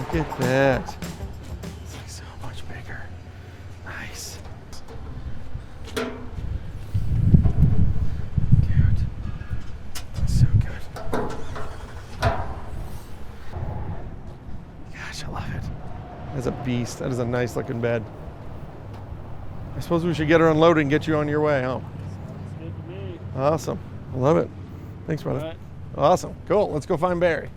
Look at that. It's like so much bigger. Nice. Dude. That's so good. Gosh, I love it. That's a beast. That is a nice looking bed. I suppose we should get her unloaded and get you on your way home. Good to me. Awesome. I love it. Thanks, brother. All right. Awesome. Cool. Let's go find Barry.